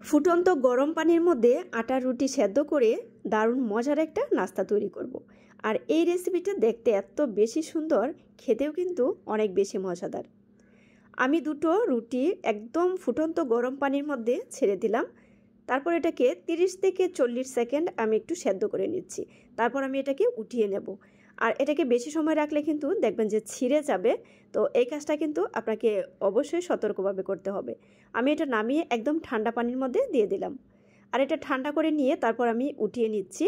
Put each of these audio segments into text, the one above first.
ফুটন্ত গরম পানির মধ্যে আটার রুটি সেদ্ধ করে দারুণ মজার একটা নাস্তা তৈরি করব। আর এই রেসিপিটা দেখতে এত বেশি সুন্দর, খেতেও কিন্তু অনেক বেশি মজাদার। আমি দুটো রুটি একদম ফুটন্ত গরম পানির মধ্যে ছেড়ে দিলাম। তারপর এটাকে 30 থেকে 40 সেকেন্ড আমি একটু সেদ্ধ করে নিচ্ছি। তারপর আমি এটাকে উঠিয়ে নেব। আর এটাকে বেশি সময় রাখলে কিন্তু দেখবেন যে ছিঁড়ে যাবে। তো এই কাজটা কিন্তু আপনাকে অবশ্যই সতর্কভাবে করতে হবে। আমি এটা নামিয়ে একদম ঠান্ডা পানির মধ্যে দিয়ে দিলাম। আর এটা ঠান্ডা করে নিয়ে তারপর আমি উঠিয়ে নিচ্ছি।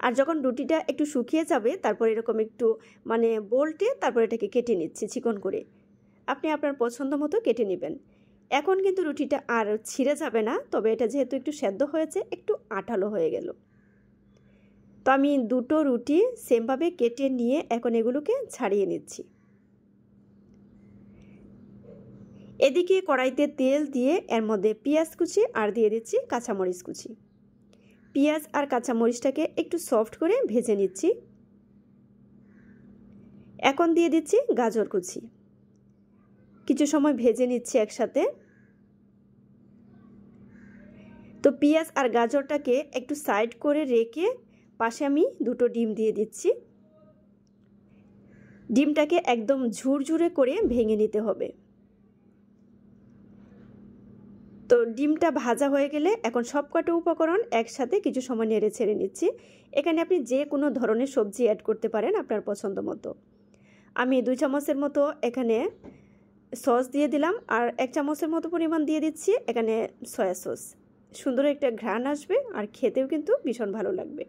আর যখন রুটিটা একটু শুকিয়ে যাবে তারপর এরকম একটু বল্টে তারপর এটাকে কেটে নিচ্ছি চিকন করে। আপনি আপনার পছন্দ মতো কেটে নেবেন। এখন কিন্তু রুটিটা আর ছিঁড়ে যাবে না, তবে এটা যেহেতু একটু সেদ্ধ হয়েছে একটু আঠালো হয়ে গেল। তো আমি দুটো রুটি সেমভাবে কেটে নিয়ে এখন এগুলোকে ছাড়িয়ে নিচ্ছি। এদিকে কড়াইতে তেল দিয়ে এর মধ্যে পেঁয়াজ কুচি আর দিয়ে দিচ্ছি কাঁচামরিচ কুচি। পেঁয়াজ আর কাঁচামরিচটাকে একটু সফট করে ভেজে নিচ্ছি। এখন দিয়ে দিচ্ছি গাজর কুচি, কিছু সময় ভেজে নিচ্ছি একসাথে। তো পেঁয়াজ আর গাজরটাকে একটু সাইড করে রেখে পাশে আমি দুটো ডিম দিয়ে দিচ্ছি। ডিমটাকে একদম ঝুরঝুরে করে ভেঙে নিতে হবে। তো ডিমটা ভাজা হয়ে গেলে এখন সবকটা উপকরণ একসাথে কিছু সময় নেড়ে ছেড়ে নিচ্ছি। এখানে আপনি যে কোনো ধরনের সবজি অ্যাড করতে পারেন আপনার পছন্দ মতো। আমি 2 চামচের মতো এখানে সস দিয়ে দিলাম, আর 1 চামচের মতো পরিমাণ দিয়ে দিচ্ছি এখানে সয়া সস। সুন্দর একটা ঘ্রাণ আসবে আর খেতেও কিন্তু ভীষণ ভালো লাগবে।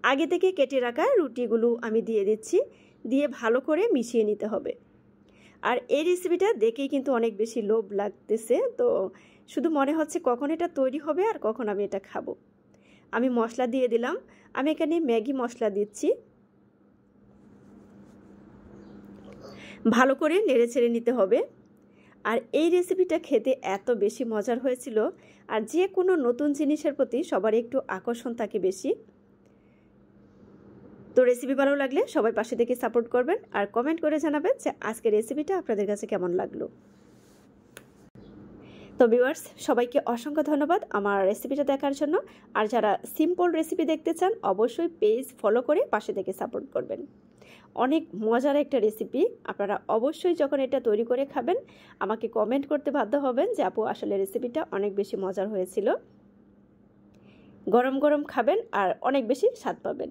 আগে থেকে কেটে রাখা রুটিগুলো আমি দিয়ে দিচ্ছি, দিয়ে ভালো করে মিশিয়ে নিতে হবে। আর এই রেসিপিটা দেখেই কিন্তু অনেক বেশি লোভ লাগতেছে, তো শুধু মনে হচ্ছে কখন এটা তৈরি হবে আর কখন আমি এটা খাবো। আমি মশলা দিয়ে দিলাম, আমি এখানে ম্যাগি মশলা দিচ্ছি। ভালো করে নেড়ে ছেড়ে নিতে হবে। আর এই রেসিপিটা খেতে এত বেশি মজার হয়েছিল, আর যে কোনো নতুন জিনিসের প্রতি সবার একটু আকর্ষণ থাকে বেশি। তো রেসিপি ভালো লাগলে সবাই পাশে থেকে সাপোর্ট করবেন আর কমেন্ট করে জানাবেন যে আজকের রেসিপিটা আপনাদের কাছে কেমন লাগলো। তো ভিউয়ার্স, সবাইকে অসংখ্য ধন্যবাদ আমার রেসিপিটা দেখার জন্য। আর যারা সিম্পল রেসিপি দেখতে চান অবশ্যই পেজ ফলো করে পাশে থেকে সাপোর্ট করবেন। অনেক মজার একটা রেসিপি, আপনারা অবশ্যই যখন এটা তৈরি করে খাবেন আমাকে কমেন্ট করতে বাধ্য হবেন যে আপু আসলে রেসিপিটা অনেক বেশি মজার হয়েছিল। গরম গরম খাবেন আর অনেক বেশি স্বাদ পাবেন।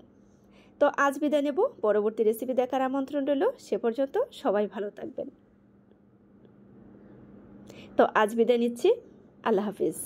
তো আজ বিদায় নেব, পরবর্তী রেসিপি দেখার আমন্ত্রণ রইল। সে পর্যন্ত সবাই ভালো থাকবেন। তো আজ বিদায় নিচ্ছি, আল্লাহ হাফিজ।